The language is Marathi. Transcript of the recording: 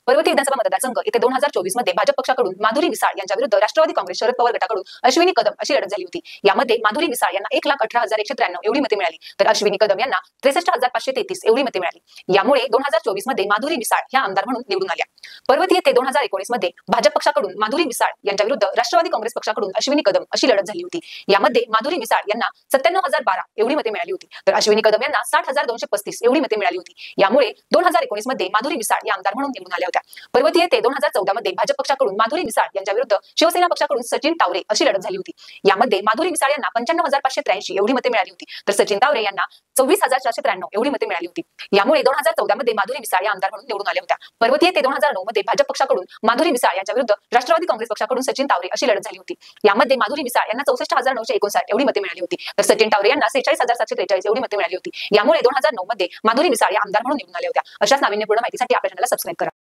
पर्वती विधानसभा मतदारसंघ येथे 2024 मध्ये भाजप पक्षाकडून माधुरी मिसाळ यांच्या विरुद्ध राष्ट्रवादी काँग्रेस शरद पवार गटाकडून अश्विनी कदम अशी लढत झाली होती। यामध्ये माधुरी मिसाळ यांना 1,18,193 एवढी मते मिळाली, तर अश्विनी कदम यांना 63,533 एवढी मते मिळाली। यामुळे 2024 मध्ये माधुरी मिसाळ ह्या आमदार म्हणून निवडून आल्या। पर्वती येथे 2019 मध्ये भाजप पक्षाकडून माधुरी मिसाळ यांच्या विरुद्ध राष्ट्रवादी काँग्रेस पक्षाकडून अश्विनी कदम अशी लढत झाली होती। यामध्ये माधुरी मिसाळ यांना 97,012 एवढी मते मिळाली होती, तर अश्विनी कदम यांना 60,235 एवढी मते मिळाली होती। यामुळे 2019 मध्ये माधुरी मिसाळ या आमदार म्हणून निवडून आल्या होत्या। पर्वती येथे 2014 मध्ये भाजप पक्षाकडून माधुरी मिसाळ यांच्या विरुद्ध शिवसेना पक्षाकडून सचिन तावरे अशी लढत झाली होती। यामध्ये माधुरी मिसाळ यांना 95,583 एवढी मते मिळाली होती, तर सचिन तावरे यांना 24,493 एवढी मते मिळाली होती। यामुळे 2014 मध्ये माधुरी मिसाळ या आमदार म्हणून निवडून आल्या होत्या। पर्वती येथे 2009 मध्ये भाजप पक्षाकडून माधुरी मिसाळ यांच्या विरुद्ध राष्ट्रवादी काँग्रेस पक्षाकडून सचिन तावरे अशी लढत झाली होती। यामध्ये माधुरी मिसाळ यांना 64,959 एवढी मते मिळाली होती, तर सचिन तावरे यांना 46,743 एवढी मते मिळाली होती। यामुळे 2009 मध्ये माधुरी मिसाळ या आमदार म्हणून निवडून आल्या होत्या। अशाच नाविन्यपूर्ण माहितीसाठी आपल्या चॅनलला सबस्क्राइब करा।